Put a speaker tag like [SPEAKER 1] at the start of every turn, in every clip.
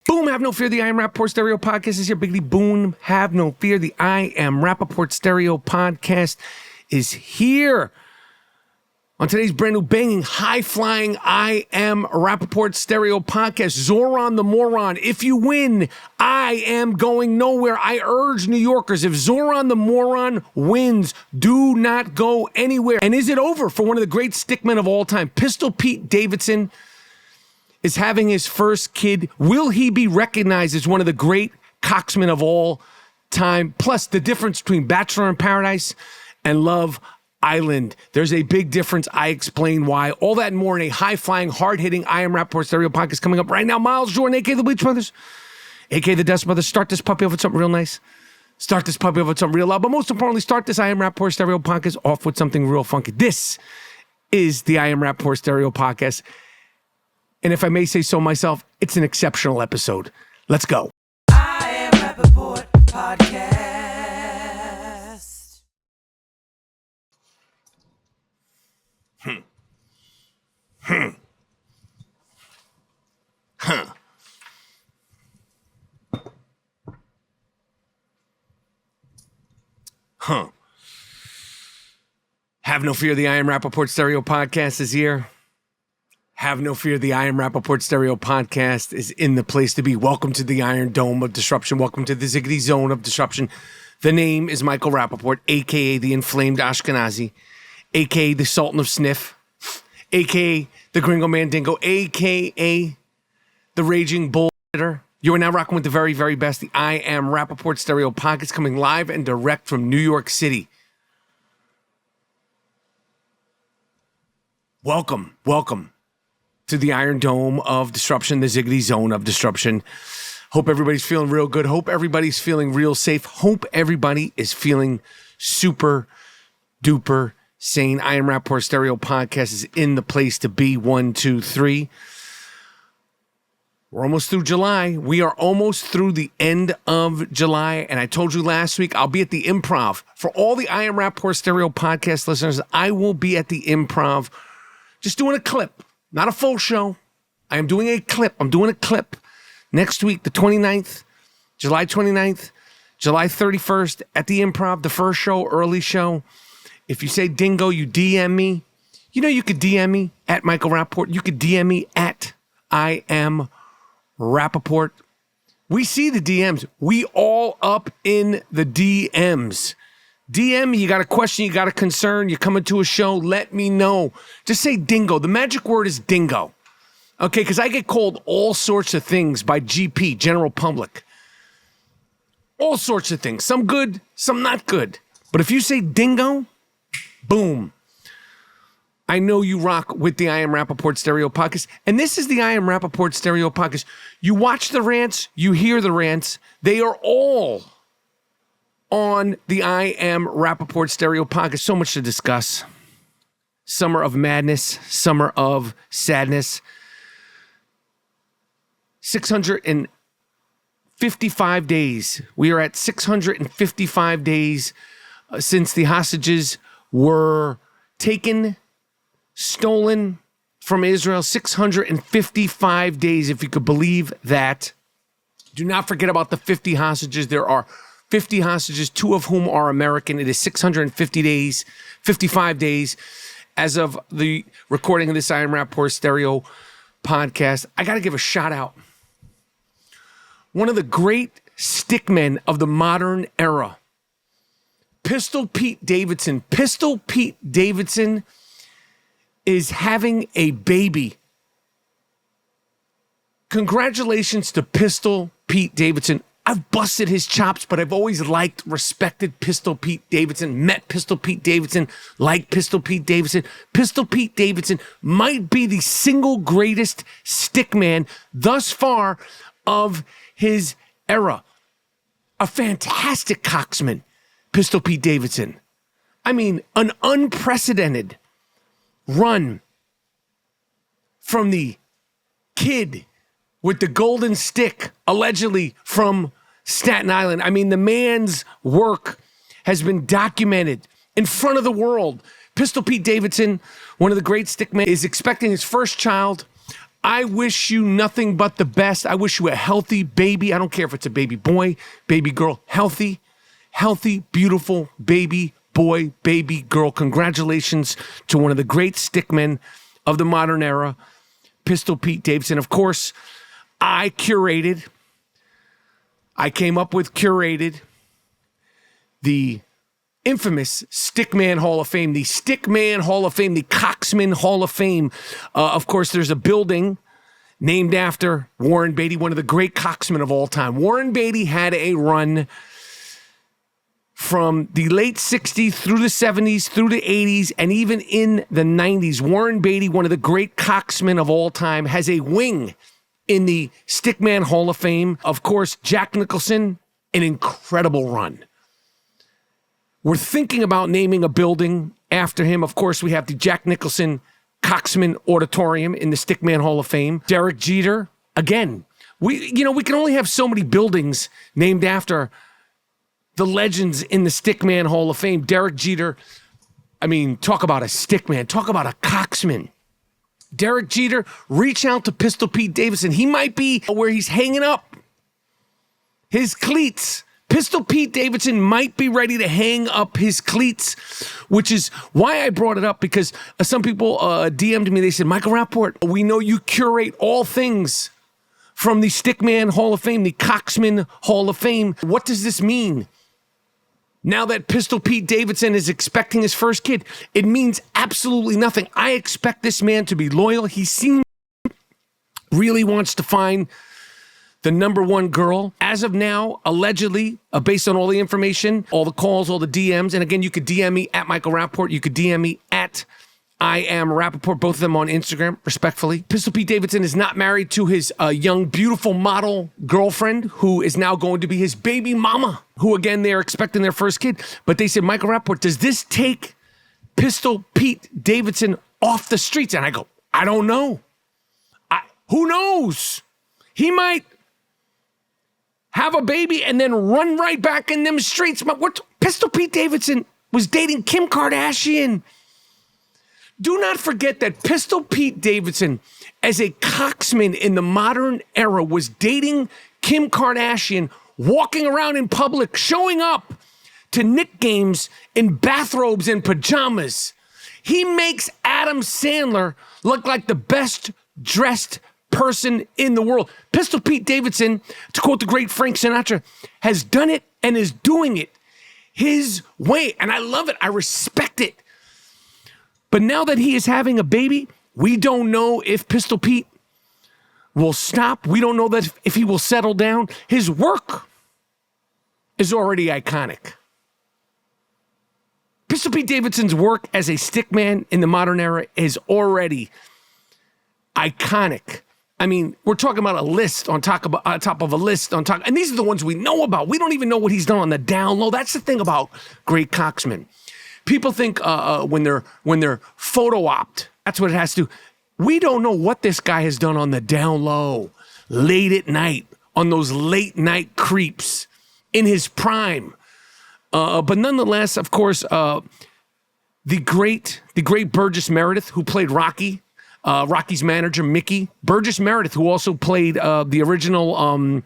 [SPEAKER 1] Boom, have no fear. The I Am Rapaport Stereo Podcast is here. Biggity boom, have no fear. The I Am Rapaport Stereo Podcast is here. On today's brand new banging, high-flying I Am Rapaport Stereo Podcast, Zohran the Moron. If you win, I am going nowhere. I urge New Yorkers, if Zohran the Moron wins, do not go anywhere. And is it over for one of the great stickmen of all time? Pistol Pete Davidson is having his first kid. Will he be recognized as one of the great cocksmen of all time? Plus, the difference between Bachelor in Paradise and Love Island. There's a big difference. I explain why. All that and more in a high-flying, hard-hitting I Am Rapaport Stereo Podcast coming up right now. Miles Jordan, a.k.a. the Bleach Brothers, a.k.a. the Dust Brothers. Start this puppy off with something real nice. Start this puppy off with something real loud. But most importantly, start this I Am Rapaport Stereo Podcast off with something real funky. This is the I Am Rapaport Stereo Podcast. And if I may say so myself, it's an exceptional episode. Let's go.
[SPEAKER 2] I Am Rapaport Podcast.
[SPEAKER 1] Have no fear, the I Am Rapaport Stereo Podcast is here. Have no fear, the I Am Rapaport Stereo Podcast is in the place to be. Welcome to the Iron Dome of Disruption. Welcome to the Ziggity Zone of Disruption. The name is Michael Rapaport, a.k.a. the Inflamed Ashkenazi, a.k.a. the Sultan of Sniff, a.k.a. the Gringo Mandingo, a.k.a. the Raging Bull. You are now rocking with the very, very best. The I Am Rapaport Stereo Podcast coming live and direct from New York City. Welcome to the Iron Dome of Disruption, the Ziggity Zone of Disruption. Hope everybody's feeling real good. Hope everybody's feeling real safe. Hope everybody is feeling super duper sane. I Am Rapaport Stereo Podcast is in the place to be. 1, 2, 3. We're almost through July. We are almost through the end of July. And I told you last week, I'll be at the Improv. For all the I Am Rapaport Stereo Podcast listeners, I will be at the Improv just doing a clip. Not a full show. I am doing a clip. I'm doing a clip next week, the 29th, July 29th, July 31st at the Improv, the first show, early show. If you say dingo, you DM me. You know you could DM me at Michael Rapaport. You could DM me at I Am Rapaport. We see the DMs. We all up in the DMs. DM me, you got a question, you got a concern, you're coming to a show, let me know. Just say dingo. The magic word is dingo. Okay, because I get called all sorts of things by GP, general public. All sorts of things. Some good, some not good. But if you say dingo, boom. I know you rock with the I Am Rapaport Stereo Podcast. And this is the I Am Rapaport Stereo Podcast. You watch the rants, you hear the rants. They are all on the I Am Rapaport Stereo Podcast. So much to discuss. Summer of madness, summer of sadness. 655 days. We are at 655 days since the hostages were taken, stolen from Israel. 655 days, if you could believe that. Do not forget about the 50 hostages. There are 50 hostages, 2 of whom are American. It is 650 days, 55 days as of the recording of this I Am Rapaport Stereo Podcast. I got to give a shout out. One of the great stickmen of the modern era, Pistol Pete Davidson. Pistol Pete Davidson is having a baby. Congratulations to Pistol Pete Davidson. I've busted his chops, but I've always liked, respected Pistol Pete Davidson, met Pistol Pete Davidson, liked Pistol Pete Davidson. Pistol Pete Davidson might be the single greatest stickman thus far of his era. A fantastic cocksman, Pistol Pete Davidson. I mean, an unprecedented run from the kid with the golden stick, allegedly from Staten Island. I mean, the man's work has been documented in front of the world. Pistol Pete Davidson, one of the great stickmen, is expecting his first child. I wish you nothing but the best. I wish you a healthy baby. I don't care if it's a baby boy, baby girl, healthy, beautiful baby boy, baby girl. Congratulations to one of the great stickmen of the modern era, Pistol Pete Davidson. Of course, I curated the infamous Stickman Hall of Fame, the Stickman Hall of Fame, the Coxman Hall of Fame. Of course, there's a building named after Warren Beatty, one of the great coxmen of all time. Warren Beatty had a run from the late 60s through the 70s, through the 80s, and even in the 90s. Warren Beatty, one of the great coxmen of all time, has a wing in the Stickman Hall of Fame. Of course, Jack Nicholson, an incredible run. We're thinking about naming a building after him. Of course, we have the Jack Nicholson Coxman Auditorium in the Stickman Hall of Fame. Derek Jeter, again, we can only have so many buildings named after the legends in the Stickman Hall of Fame. Derek Jeter, I mean, talk about a stickman, talk about a coxman. Derek Jeter, reach out to Pistol Pete Davidson. He might be where he's hanging up his cleats. Pistol Pete Davidson might be ready to hang up his cleats, which is why I brought it up, because some people DM'd me. They said, Michael Rapaport, we know you curate all things from the Stickman Hall of Fame, the Coxman Hall of Fame. What does this mean? Now that Pistol Pete Davidson is expecting his first kid, it means absolutely nothing. I expect this man to be loyal. He seems really wants to find the number one girl. As of now, allegedly, based on all the information, all the calls, all the DMs, and again, you could DM me at Michael Rapaport. You could DM me at I Am Rapaport, both of them on Instagram, respectfully. Pistol Pete Davidson is not married to his young, beautiful model girlfriend, who is now going to be his baby mama, who, again, they're expecting their first kid. But they said, Michael Rapaport, does this take Pistol Pete Davidson off the streets? And I go, I don't know. Who knows? He might have a baby and then run right back in them streets. Pistol Pete Davidson was dating Kim Kardashian. Do not forget that Pistol Pete Davidson, as a coxman in the modern era, was dating Kim Kardashian, walking around in public, showing up to Knick games in bathrobes and pajamas. He makes Adam Sandler look like the best dressed person in the world. Pistol Pete Davidson, to quote the great Frank Sinatra, has done it and is doing it his way. And I love it. I respect it. But now that he is having a baby, we don't know if Pistol Pete will stop. We don't know that if he will settle down. His work is already iconic. Pistol Pete Davidson's work as a stickman in the modern era is already iconic. I mean, we're talking about a list on top of a list on top. And these are the ones we know about. We don't even know what he's done on the down low. That's the thing about great coxmen. People think when they're photo-opped, that's what it has to do. We don't know what this guy has done on the down low, late at night, on those late night creeps in his prime. But nonetheless, of course, the great Burgess Meredith, who played Rocky, Rocky's manager, Mickey. Burgess Meredith, who also played the original,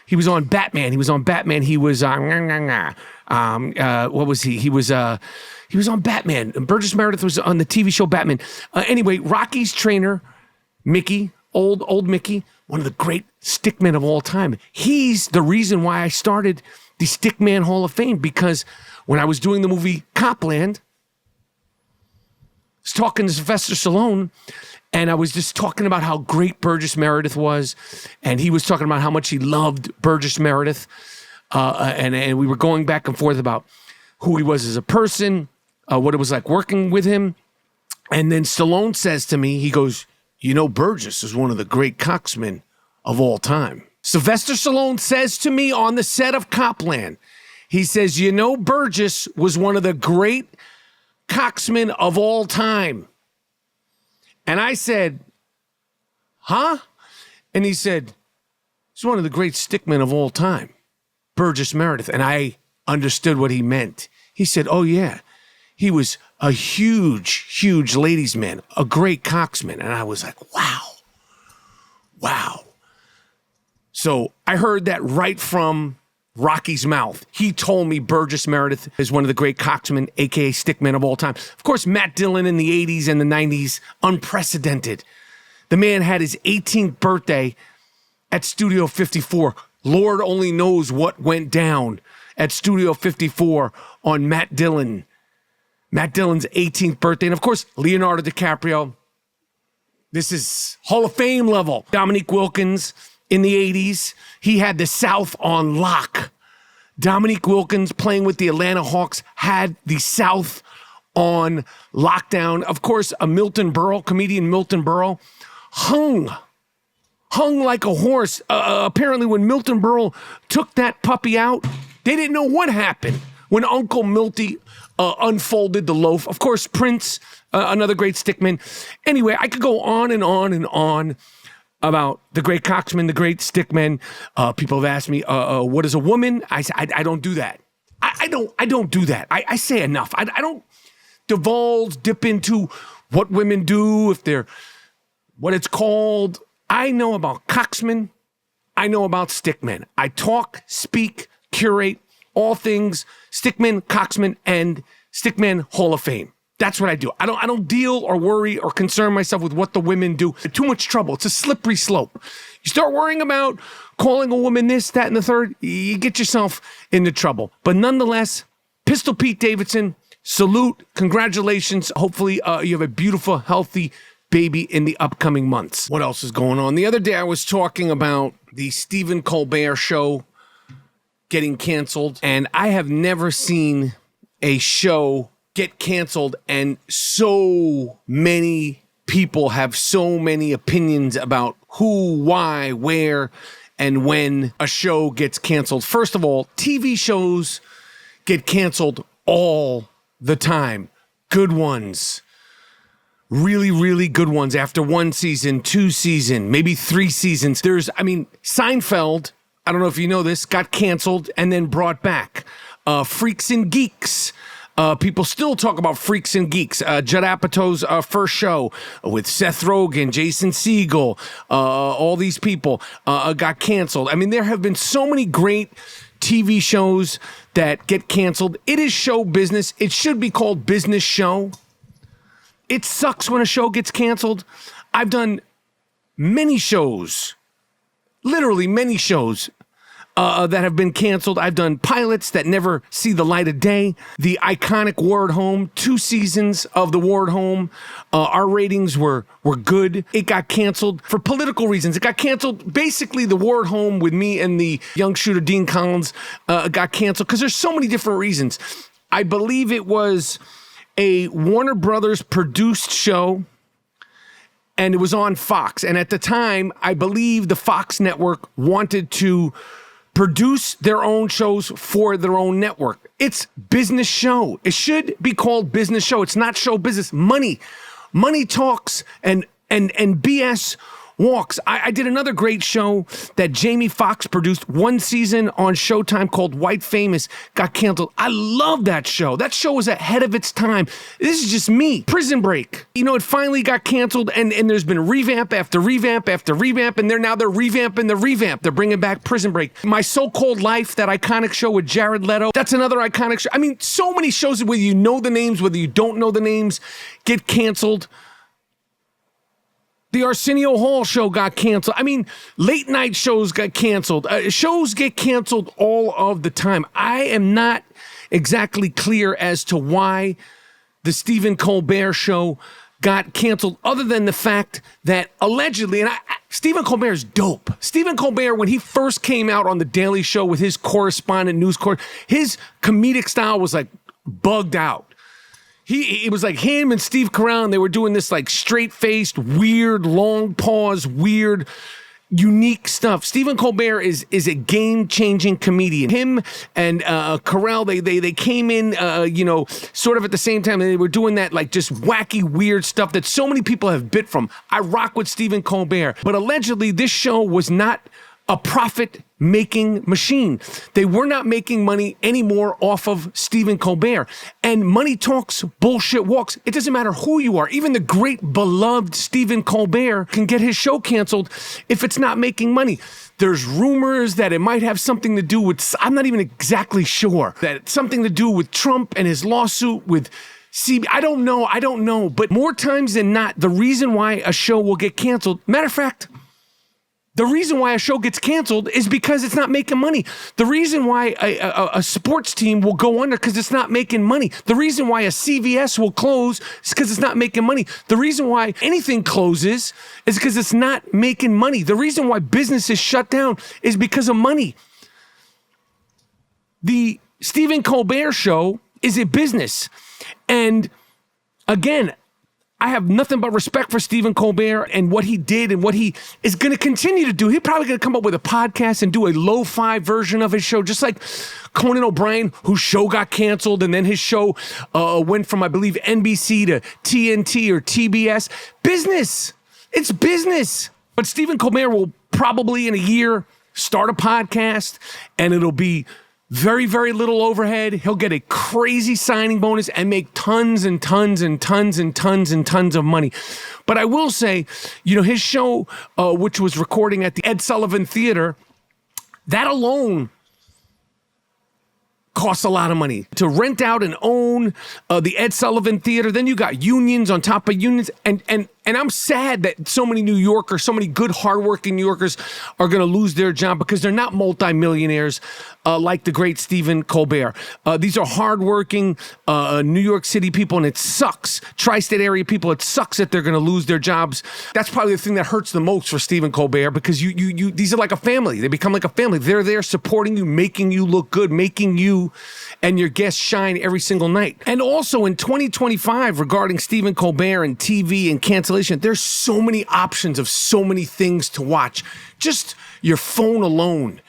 [SPEAKER 1] he was on Batman. He was on Batman. He was, what was he? He was on Batman. Burgess Meredith was on the TV show Batman. Anyway, Rocky's trainer, Mickey, old Mickey, one of the great stickmen of all time. He's the reason why I started the Stickman Hall of Fame, because when I was doing the movie Copland, I was talking to Sylvester Stallone, and I was just talking about how great Burgess Meredith was, and he was talking about how much he loved Burgess Meredith, and we were going back and forth about who he was as a person, what it was like working with him. And then Stallone says to me, he goes, you know, Burgess is one of the great coxmen of all time. Sylvester Stallone says to me on the set of Copland, he says, you know, Burgess was one of the great coxmen of all time. And I said, huh? And he said, he's one of the great stickmen of all time, Burgess Meredith. And I understood what he meant. He said, oh yeah, he was a huge ladies man, a great coxman. And I was like, wow, Wow. So I heard that right from Rocky's mouth. He told me Burgess Meredith is one of the great coxmen, a.k.a. Stickmen of all time. Of course, Matt Dillon in the 80s and the 90s, unprecedented. The man had his 18th birthday at Studio 54. Lord only knows what went down at Studio 54 on Matt Dillon. Matt Dillon's 18th birthday. And of course, Leonardo DiCaprio. This is Hall of Fame level. Dominique Wilkins in the 80s. He had the South on lock. Dominique Wilkins, playing with the Atlanta Hawks, had the South on lockdown. Of course, comedian Milton Berle, hung like a horse. Apparently, when Milton Berle took that puppy out, they didn't know what happened when Uncle Milty unfolded the loaf. Of course, Prince, another great Stickman. Anyway, I could go on and on and on about the great coxmen, the great Stickmen. People have asked me, what is a woman? I don't do that. I don't do that. I say enough. I don't dip into what women do, if they're what it's called. I know about coxmen. I know about Stickmen. I talk, speak, curate all things Stickmen, coxmen, and Stickman Hall of Fame. That's what I do. I don't deal or worry or concern myself with what the women do. Too much trouble. It's a slippery slope. You start worrying about calling a woman this, that, and the third, you get yourself into trouble. But nonetheless, Pistol Pete Davidson, salute, congratulations. Hopefully you have a beautiful, healthy baby in the upcoming months. What else is going on? The other day I was talking about the Stephen Colbert show getting canceled, and I have never seen a show get canceled and so many people have so many opinions about who, why, where, and when a show gets canceled. First of all, TV shows get canceled all the time. Good ones. Really, really good ones after 1 season, 2 seasons, maybe 3 seasons. Seinfeld, I don't know if you know this, got canceled and then brought back. Freaks and Geeks. People still talk about Freaks and Geeks. Judd Apatow's first show with Seth Rogen, Jason Segel, all these people got canceled. There have been so many great TV shows that get canceled. It is show business. It should be called business show. It sucks when a show gets canceled. I've done many shows, literally many shows that have been canceled. I've done pilots that never see the light of day. The iconic Ward Home, 2 seasons of the Ward Home. Our ratings were good. It got canceled for political reasons. It got canceled. Basically, the Ward Home with me and the young shooter Dean Collins got canceled because there's so many different reasons. I believe it was a Warner Brothers produced show, and it was on Fox. And at the time, I believe the Fox network wanted to produce their own shows for their own network. It's business show. It should be called business show. It's not show business. Money talks and BS walks. I did another great show that Jamie Foxx produced, 1 season on Showtime called White Famous, got canceled. I love that show. That show was ahead of its time. This is just me. Prison Break. It finally got canceled, and there's been revamp after revamp after revamp, and they're revamping the revamp. They're bringing back Prison Break. My So-Called Life, that iconic show with Jared Leto, that's another iconic show. So many shows, whether you know the names, whether you don't know the names, get canceled. The Arsenio Hall show got canceled. Late night shows got canceled. Shows get canceled all of the time. I am not exactly clear as to why the Stephen Colbert show got canceled, other than the fact that allegedly, Stephen Colbert is dope. Stephen Colbert, when he first came out on The Daily Show with his correspondent news court, his comedic style was like bugged out. It was like him and Steve Carell, and they were doing this like straight-faced, weird, long pause, weird, unique stuff. Stephen Colbert is a game-changing comedian. Him and Carell, they came in, sort of at the same time, and they were doing that like just wacky, weird stuff that so many people have bit from. I rock with Stephen Colbert, but allegedly this show was not a profit-making machine. They were not making money anymore off of Stephen Colbert. And money talks, bullshit walks. It doesn't matter who you are. Even the great beloved Stephen Colbert can get his show canceled if it's not making money. There's rumors that it might have something to do with, I'm not even exactly sure, that it's something to do with Trump and his lawsuit with CB. I don't know. But more times than not, the reason why a show will get canceled, matter of fact, the reason why a show gets canceled is because it's not making money. The reason why a sports team will go under because it's not making money. The reason why a CVS will close is because it's not making money. The reason why anything closes is because it's not making money. The reason why businesses shut down is because of money. The Stephen Colbert Show is a business. And again, I have nothing but respect for Stephen Colbert and what he did and what he is going to continue to do. He's probably going to come up with a podcast and do a lo-fi version of his show, just like Conan O'Brien, whose show got canceled, and then his show went from, I believe, NBC to TNT or TBS. Business. It's business. But Stephen Colbert will probably in a year start a podcast, and it'll be very, very little overhead. He'll get a crazy signing bonus and make tons and tons and tons and tons and tons of money. But I will say, his show, which was recording at the Ed Sullivan Theater, that alone costs a lot of money to rent out and own the Ed Sullivan Theater. Then you got unions on top of unions. And I'm sad that so many New Yorkers, so many good, hardworking New Yorkers are going to lose their job because they're not multimillionaires like the great Stephen Colbert. These are hardworking New York City people, and it sucks. Tri-state area people, it sucks that they're going to lose their jobs. That's probably the thing that hurts the most for Stephen Colbert because you these are like a family. They become like a family. They're there supporting you, making you look good, making you and your guests shine every single night. And also in 2025, regarding Stephen Colbert and TV and cancellation, there's so many options of so many things to watch. Just your phone alone.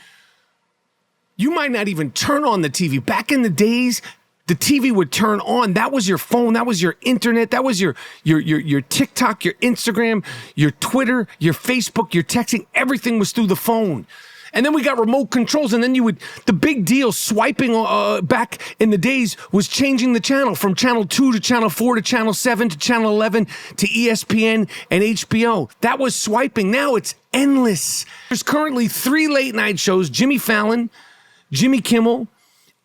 [SPEAKER 1] You might not even turn on the TV. Back in the days, the TV would turn on. That was your phone. That was your internet. That was your TikTok, your Instagram, your Twitter, your Facebook, your texting. Everything was through the phone. And then we got remote controls, and then the big deal swiping back in the days was changing the channel from channel 2 to channel 4 to channel 7 to channel 11 to ESPN and HBO. That was swiping. Now it's endless. There's currently 3 late night shows, Jimmy Fallon, Jimmy Kimmel,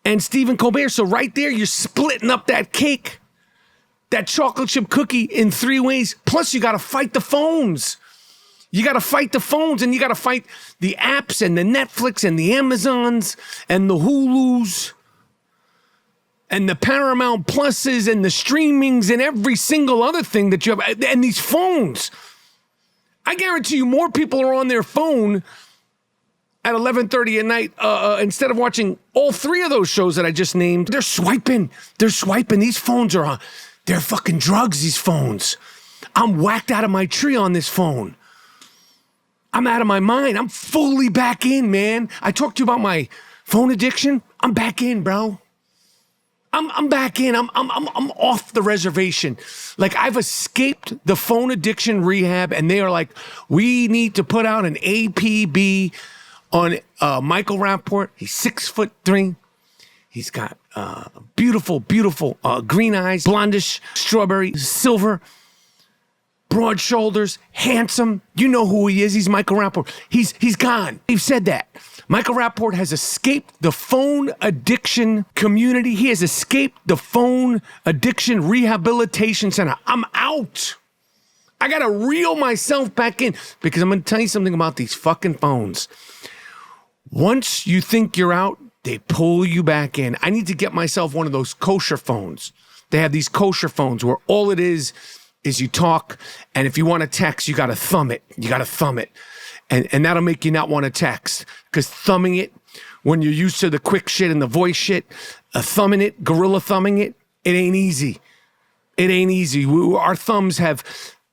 [SPEAKER 1] and Stephen Colbert. So right there, you're splitting up that cake, that chocolate chip cookie in 3 ways. Plus, you got to fight the phones. You got to fight the phones, and you got to fight the apps and the Netflix and the Amazons and the Hulus and the Paramount Pluses and the streamings and every single other thing that you have. And these phones. I guarantee you more people are on their phone at 11:30 at night instead of watching all 3 of those shows that I just named. They're swiping. These phones are, they're fucking drugs, these phones. I'm whacked out of my tree on this phone. I'm out of my mind. I'm fully back in, man. I talked to you about my phone addiction. I'm back in, bro. I'm back in. I'm off the reservation. Like, I've escaped the phone addiction rehab, and they are like, we need to put out an APB on Michael Rapaport. He's 6'3". He's got beautiful green eyes, blondish, strawberry, silver, broad shoulders, handsome. You know who he is. He's Michael Rapaport. He's gone. We've said that. Michael Rapaport has escaped the phone addiction community. He has escaped the phone addiction rehabilitation center. I'm out. I got to reel myself back in because I'm going to tell you something about these fucking phones. Once you think you're out, they pull you back in. I need to get myself one of those kosher phones. They have these kosher phones where all it is you talk, and if you want to text, you got to thumb it. And that'll make you not want to text, because thumbing it, when you're used to the quick shit and the voice shit, thumbing it, gorilla thumbing it, it ain't easy. Our thumbs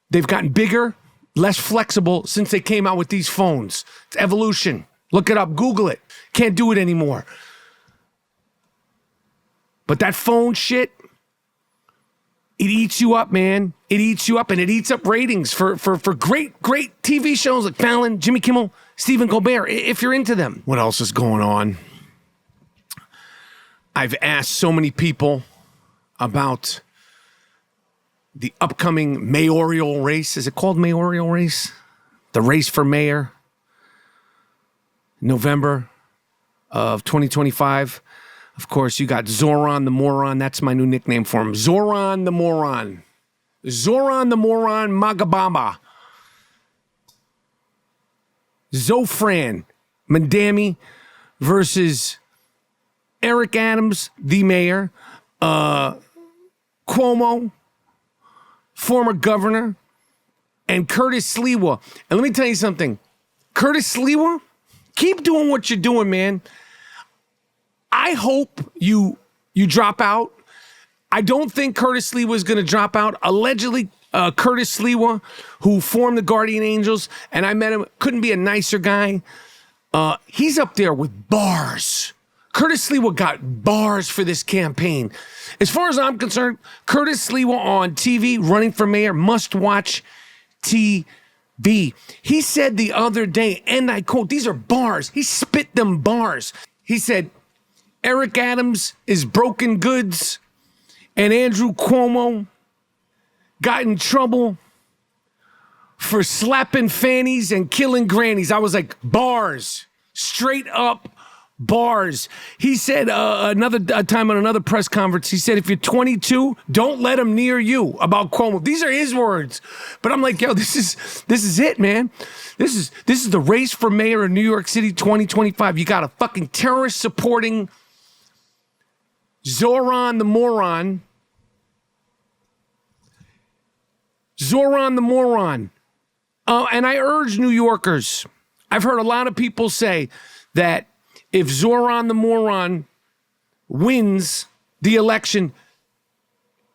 [SPEAKER 1] they've gotten bigger, less flexible since they came out with these phones. It's evolution. Look it up, Google it. Can't do it anymore. But that phone shit, It eats you up, man. It eats you up, and it eats up ratings for great TV shows like Fallon, Jimmy Kimmel, Stephen Colbert, if you're into them. What else is going on? I've asked so many people about the upcoming mayoral race. Is it called Mayoral Race? The race for mayor. November of 2025. Of course, you got Zohran the Moron. That's my new nickname for him. Zohran the Moron. Zohran the Moron Magababa. Zohran Mandingo versus Eric Adams, the mayor. Cuomo, former governor. And Curtis Sliwa. And let me tell you something. Curtis Sliwa, keep doing what you're doing, man. I hope you drop out. I don't think Curtis Sliwa is going to drop out. Allegedly, Curtis Sliwa, who formed the Guardian Angels, and I met him, couldn't be a nicer guy. He's up there with bars. Curtis Sliwa got bars for this campaign. As far as I'm concerned, Curtis Sliwa on TV running for mayor, must watch TV. He said the other day, and I quote, these are bars. He spit them bars. He said, Eric Adams is broken goods, and Andrew Cuomo got in trouble for slapping fannies and killing grannies. I was like, bars, straight up bars. He said another time on another press conference, he said, if you're 22, don't let him near you, about Cuomo. These are his words. But I'm like, yo, this is it, man. This is the race for mayor of New York City 2025. You got a fucking terrorist supporting Zohran the Moron. Zohran the Moron. And I urge New Yorkers, I've heard a lot of people say that if Zohran the Moron wins the election,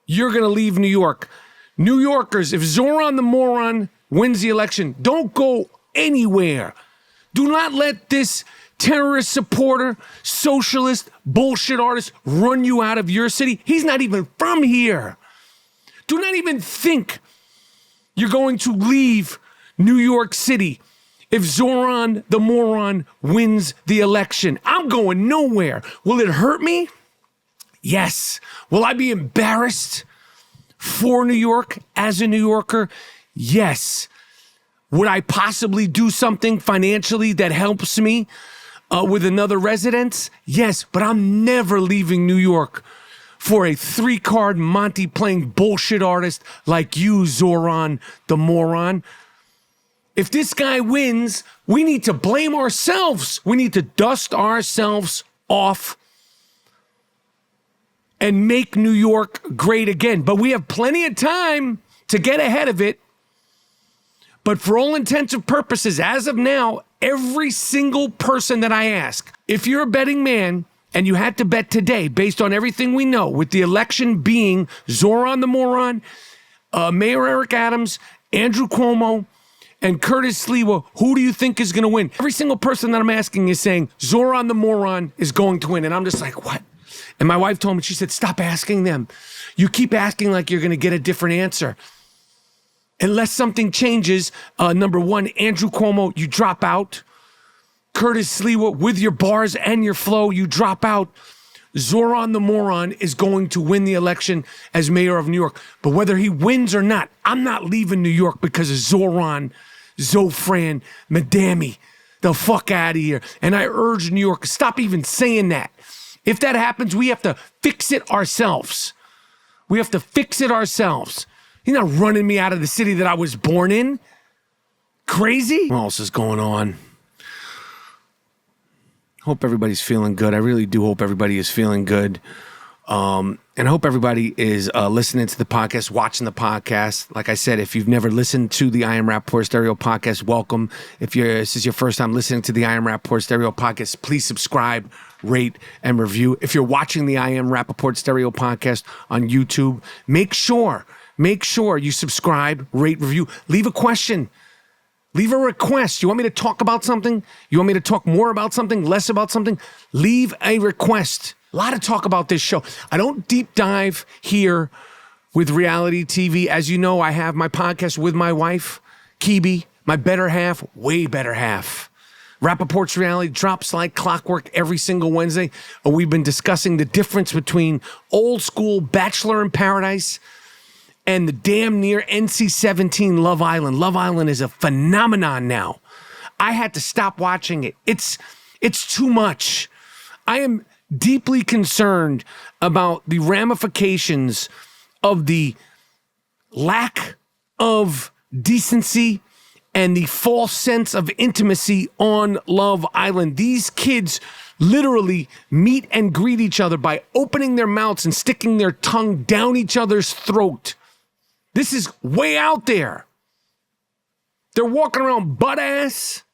[SPEAKER 1] you're going to leave New York. New Yorkers, if Zohran the Moron wins the election, don't go anywhere. Do not let this terrorist supporter, socialist, bullshit artist run you out of your city. He's not even from here. Do not even think you're going to leave New York City if Zohran the Moron wins the election. I'm going nowhere. Will it hurt me? Yes. Will I be embarrassed for New York as a New Yorker? Yes. Would I possibly do something financially that helps me with another residence? Yes, but I'm never leaving New York for a 3-card Monty playing bullshit artist like you, Zohran the Moron. If this guy wins, we need to blame ourselves. We need to dust ourselves off and make New York great again. But we have plenty of time to get ahead of it. But for all intents and purposes, as of now, every single person that I ask, if you're a betting man and you had to bet today based on everything we know, with the election being Zohran the Moron, Mayor Eric Adams, Andrew Cuomo, and Curtis Sliwa, who do you think is going to win? Every single person that I'm asking is saying Zohran the Moron is going to win. And I'm just like, what? And my wife told me, she said, stop asking them. You keep asking like you're going to get a different answer. Unless something changes, number one, Andrew Cuomo, you drop out. Curtis Sliwa, with your bars and your flow, you drop out. Zohran the Moron is going to win the election as mayor of New York. But whether he wins or not, I'm not leaving New York because of Zohran Mandingo. The fuck out of here. And I urge New York, stop even saying that. If that happens, we have to fix it ourselves. We have to fix it ourselves. He's not running me out of the city that I was born in. Crazy? What else is going on? Hope everybody's feeling good. I really do hope everybody is feeling good. And I hope everybody is listening to the podcast, watching the podcast. Like I said, if you've never listened to the I Am Rapaport Stereo podcast, welcome. If this is your first time listening to the I Am Rapaport Stereo podcast, please subscribe, rate, and review. If you're watching the I Am Rapaport Stereo podcast on YouTube, make sure you subscribe, rate, review, leave a question. Leave a request. You want me to talk about something? You want me to talk more about something, less about something? Leave a request. A lot of talk about this show. I don't deep dive here with reality TV. As you know, I have my podcast with my wife, Kibi, my better half, way better half. Rapaport's Reality drops like clockwork every single Wednesday. We've been discussing the difference between old school Bachelor in Paradise and the damn near NC-17 Love Island. Love Island is a phenomenon now. I had to stop watching it. It's too much. I am deeply concerned about the ramifications of the lack of decency and the false sense of intimacy on Love Island. These kids literally meet and greet each other by opening their mouths and sticking their tongue down each other's throat. This is way out there. They're walking around butt ass,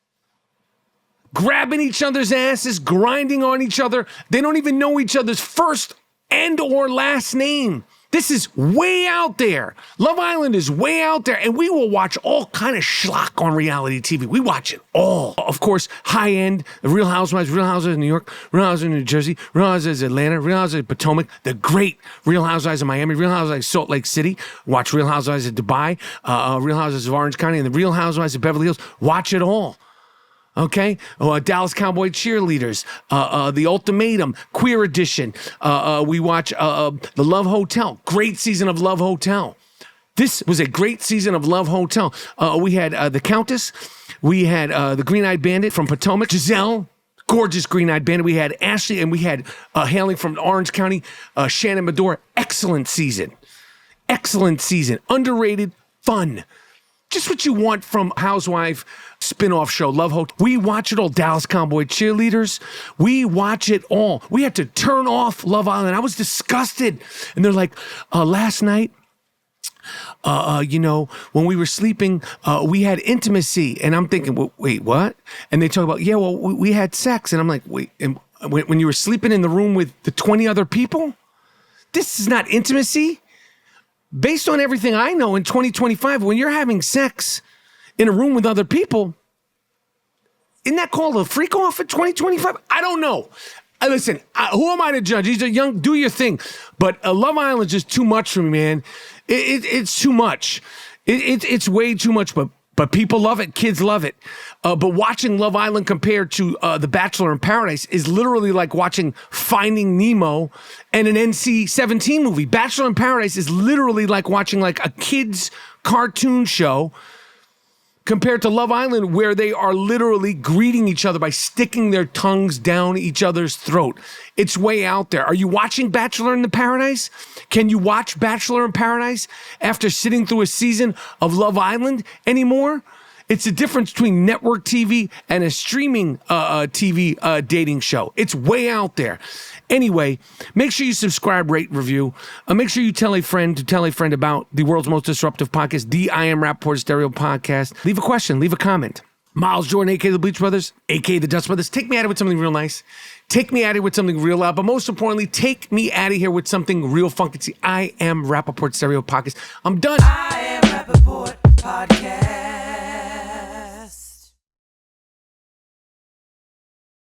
[SPEAKER 1] grabbing each other's asses, grinding on each other. They don't even know each other's first and or last name. This is way out there. Love Island is way out there, and we will watch all kind of schlock on reality TV. We watch it all. Of course, high-end, Real Housewives of New York, Real Housewives of New Jersey, Real Housewives of Atlanta, Real Housewives of Potomac, the great Real Housewives of Miami, Real Housewives of Salt Lake City, watch Real Housewives of Dubai, Real Housewives of Orange County, and the Real Housewives of Beverly Hills. Watch it all. Okay, Dallas Cowboy cheerleaders, The Ultimatum, Queer Edition. We watch The Love Hotel. Great season of Love Hotel. This was a great season of Love Hotel. We had the Countess. We had the Green-Eyed Bandit from Potomac. Giselle, gorgeous Green-Eyed Bandit. We had Ashley, and we had hailing from Orange County, Shannon Medora. Excellent season. Excellent season. Underrated, fun. Just what you want from Housewife spin-off show, Love Hotel. We watch it all. Dallas Cowboy cheerleaders. We watch it all. We had to turn off Love Island. I was disgusted. And they're like, last night, when we were sleeping, we had intimacy. And I'm thinking, well, wait, what? And they talk about, yeah, well, we had sex. And I'm like, wait, and when you were sleeping in the room with the 20 other people? This is not intimacy. Based on everything I know in 2025, when you're having sex in a room with other people, isn't that called a freak off in 2025? I don't know. Listen, who am I to judge? He's a young, do your thing. But Love Island's just too much for me, man. It's too much. It's way too much, but people love it. Kids love it. But watching Love Island compared to The Bachelor in Paradise is literally like watching Finding Nemo and an NC-17 movie. Bachelor in Paradise is literally like watching like a kid's cartoon show compared to Love Island, where they are literally greeting each other by sticking their tongues down each other's throat. It's way out there. Are you watching Bachelor in the Paradise? Can you watch Bachelor in Paradise after sitting through a season of Love Island anymore? It's the difference between network TV and a streaming TV dating show. It's way out there. Anyway, make sure you subscribe, rate, review. Make sure you tell a friend about the world's most disruptive podcast, the I Am Rapaport Stereo Podcast. Leave a question, leave a comment. Miles Jordan, a.k.a. the Bleach Brothers, a.k.a. the Dust Brothers. Take me at it with something real nice. Take me at it with something real loud. But most importantly, take me out of here with something real funky. It's the I Am Rapaport Stereo Podcast. I'm done.
[SPEAKER 2] I Am Rapaport Podcast.